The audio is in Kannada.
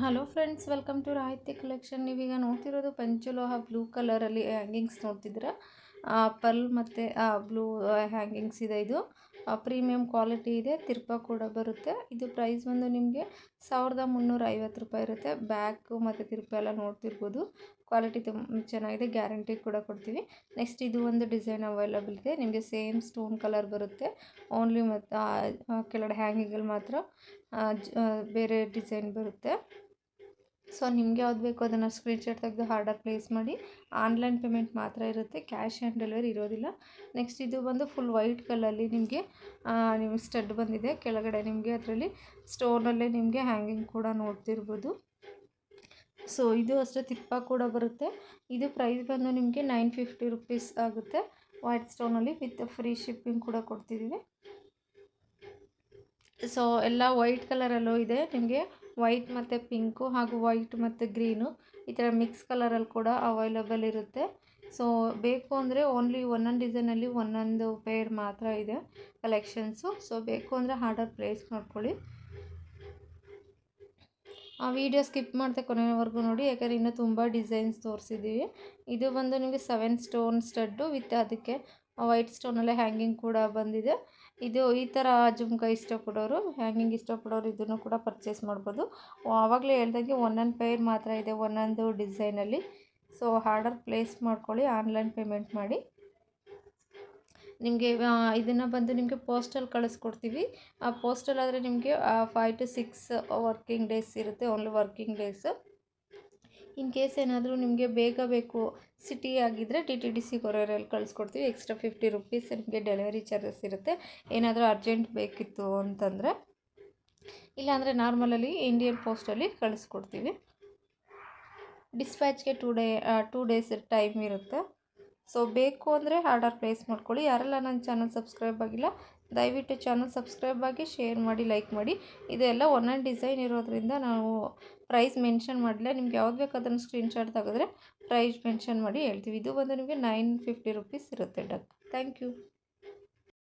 Hello friends, welcome to Rahiti collection. ನೀವೀಗ ನೋಡ್ತಿರೋದು ಪಂಚಲೋಹ ಬ್ಲೂ ಕಲರಲ್ಲಿ ಹ್ಯಾಂಗಿಂಗ್ಸ್ ನೋಡ್ತಿದ್ದೀರಾ. ಪರ್ಲ್ ಮತ್ತು ಬ್ಲೂ ಹ್ಯಾಂಗಿಂಗ್ಸ್ ಇದೆ. ಇದು ಪ್ರೀಮಿಯಂ ಕ್ವಾಲಿಟಿ ಇದೆ. ತಿರ್ಪ ಕೂಡ ಬರುತ್ತೆ. ಇದು ಪ್ರೈಸ್ ಬಂದು ನಿಮಗೆ 1350 ರೂಪಾಯಿ ಇರುತ್ತೆ. ಬ್ಯಾಕು ಮತ್ತು ತಿರ್ಪ ಎಲ್ಲ ನೋಡ್ತಿರ್ಬೋದು. ಕ್ವಾಲಿಟಿ ತುಂಬ ಚೆನ್ನಾಗಿದೆ, ಗ್ಯಾರಂಟಿ ಕೂಡ ಕೊಡ್ತೀವಿ. ನೆಕ್ಸ್ಟ್ ಇದು ಒಂದು ಡಿಸೈನ್ ಅವೈಲಬಲ್ ಇದೆ. ನಿಮಗೆ ಸೇಮ್ ಸ್ಟೋನ್ ಕಲರ್ ಬರುತ್ತೆ. ಓನ್ಲಿ ಮತ್ತು ಕೆಳಗಡೆ ಹ್ಯಾಂಗಿಂಗಲ್ಲಿ ಮಾತ್ರ ಬೇರೆ ಡಿಸೈನ್ ಬರುತ್ತೆ. ಸೊ ನಿಮ್ಗೆ ಯಾವ್ದು ಬೇಕು ಅದನ್ನು ಸ್ಕ್ರೀನ್ಶಾಟ್ ತೆಗೆದು ಆರ್ಡರ್ ಪ್ಲೇಸ್ ಮಾಡಿ. ಆನ್ಲೈನ್ ಪೇಮೆಂಟ್ ಮಾತ್ರ ಇರುತ್ತೆ, ಕ್ಯಾಶ್ ಆನ್ ಡೆಲಿವರಿ ಇರೋದಿಲ್ಲ. ನೆಕ್ಸ್ಟ್ ಇದು ಬಂದು ಫುಲ್ ವೈಟ್ ಕಲರಲ್ಲಿ ನಿಮಗೆ ಸ್ಟಡ್ ಬಂದಿದೆ. ಕೆಳಗಡೆ ನಿಮಗೆ ಅದರಲ್ಲಿ ಸ್ಟೋನಲ್ಲೇ ನಿಮಗೆ ಹ್ಯಾಂಗಿಂಗ್ ಕೂಡ ನೋಡ್ತಿರ್ಬೋದು. ಸೊ ಇದು ಅಷ್ಟೇ ತಿಪ್ಪ ಕೂಡ ಬರುತ್ತೆ. ಇದು ಪ್ರೈಸ್ ಬಂದು ನಿಮಗೆ 950 ರೂಪೀಸ್ ಆಗುತ್ತೆ. ವೈಟ್ ಸ್ಟೋನಲ್ಲಿ ವಿತ್ ಫ್ರೀ ಶಿಪ್ಪಿಂಗ್ ಕೂಡ ಕೊಡ್ತಿದ್ದೀವಿ. ಸೊ ಎಲ್ಲ ವೈಟ್ ಕಲರಲ್ಲೂ ಇದೆ. ನಿಮಗೆ ವೈಟ್ ಮತ್ತು ಪಿಂಕು ಹಾಗೂ ವೈಟ್ ಮತ್ತು ಗ್ರೀನು ಈ ಥರ ಮಿಕ್ಸ್ ಕಲರಲ್ಲಿ ಕೂಡ ಅವೈಲಬಲ್ ಇರುತ್ತೆ. ಸೊ ಬೇಕು ಅಂದರೆ ಓನ್ಲಿ ಒಂದೊಂದು ಡಿಸೈನಲ್ಲಿ ಒಂದೊಂದು ಪೇರ್ ಮಾತ್ರ ಇದೆ ಕಲೆಕ್ಷನ್ಸು. ಸೊ ಬೇಕು ಅಂದರೆ ಆರ್ಡರ್ ಪ್ಲೇಸ್ ಮಾಡ್ಕೊಳ್ಳಿ. ಆ ವಿಡಿಯೋ ಸ್ಕಿಪ್ ಮಾಡ್ದೆ ಕೊನೆಯವರೆಗೂ ನೋಡಿ, ಯಾಕಂದರೆ ಇನ್ನೂ ತುಂಬ ಡಿಸೈನ್ಸ್ ತೋರಿಸಿದ್ದೀವಿ. ಇದು ಬಂದು ನಿಮಗೆ 7 ಸ್ಟೋನ್ ಸ್ಟಡ್ಡು ವಿತ್ ಅದಕ್ಕೆ ವೈಟ್ ಸ್ಟೋನಲ್ಲೇ ಹ್ಯಾಂಗಿಂಗ್ ಕೂಡ ಬಂದಿದೆ. ಇದು ಈ ಥರ ಜುಮ್ಕ ಇಷ್ಟಪಡೋರು, ಹ್ಯಾಂಗಿಂಗ್ ಇಷ್ಟಪಡೋರು ಇದನ್ನು ಕೂಡ ಪರ್ಚೇಸ್ ಮಾಡ್ಬೋದು. ಆವಾಗಲೇ ಹೇಳ್ದಂಗೆ ಒಂದೊಂದು ಪೇರ್ ಮಾತ್ರ ಇದೆ ಒಂದೊಂದು ಡಿಸೈನಲ್ಲಿ. ಸೊ ಆರ್ಡರ್ ಪ್ಲೇಸ್ ಮಾಡ್ಕೊಳ್ಳಿ, ಆನ್ಲೈನ್ ಪೇಮೆಂಟ್ ಮಾಡಿ. ನಿಮಗೆ ಇದನ್ನು ಬಂದು ನಿಮಗೆ ಪೋಸ್ಟಲ್ಲಿ ಕಳಿಸ್ಕೊಡ್ತೀವಿ. ಆ ಪೋಸ್ಟಲ್ ಆದರೆ ನಿಮಗೆ 5 to 6 ವರ್ಕಿಂಗ್ ಡೇಸ್ ಇರುತ್ತೆ, only working days. In case ಏನಾದರೂ ನಿಮಗೆ ಬೇಗ ಬೇಕು ಸಿಟಿ ಆಗಿದ್ದರೆ DTDC ಕೊರಿಯರಲ್ಲಿ ಕಳಿಸ್ಕೊಡ್ತೀವಿ. ಎಕ್ಸ್ಟ್ರಾ 50 ರೂಪೀಸ್ ನಿಮಗೆ ಡೆಲಿವರಿ ಚಾರ್ಜಸ್ ಇರುತ್ತೆ, ಏನಾದರೂ ಅರ್ಜೆಂಟ್ ಬೇಕಿತ್ತು ಅಂತಂದರೆ. ಇಲ್ಲಾಂದರೆ ನಾರ್ಮಲಲ್ಲಿ ಇಂಡಿಯನ್ ಪೋಸ್ಟಲ್ಲಿ ಕಳಿಸ್ಕೊಡ್ತೀವಿ. ಡಿಸ್ಪ್ಯಾಚ್ಗೆ 2 ಡೇಸ್ ಟೈಮ್ ಇರುತ್ತೆ. ಸೊ ಬೇಕು ಅಂದರೆ ಆರ್ಡರ್ ಪ್ಲೇಸ್ ಮಾಡ್ಕೊಳ್ಳಿ. ಯಾರೆಲ್ಲ ನನ್ನ ಚಾನಲ್ ಸಬ್ಸ್ಕ್ರೈಬ್ ಆಗಿಲ್ಲ ದಯವಿಟ್ಟು ಚಾನಲ್ ಸಬ್ಸ್ಕ್ರೈಬ್ ಆಗಿ, ಶೇರ್ ಮಾಡಿ, ಲೈಕ್ ಮಾಡಿ. ಇದೆಲ್ಲ ಒಂದೊಂದು ಡಿಸೈನ್ ಇರೋದ್ರಿಂದ ನಾವು ಪ್ರೈಸ್ ಮೆನ್ಷನ್ ಮಾಡಿಲ್ಲ. ನಿಮ್ಗೆ ಯಾವ್ದು ಬೇಕು ಅದನ್ನು ಸ್ಕ್ರೀನ್ಶಾಟ್ ತೆಗೆದ್ರೆ ಪ್ರೈಸ್ ಮೆನ್ಷನ್ ಮಾಡಿ ಹೇಳ್ತೀವಿ. ಇದು ಬಂದು ನಿಮಗೆ 950 ರೂಪೀಸ್ ಇರುತ್ತೆ ಡಕ್. Thank you.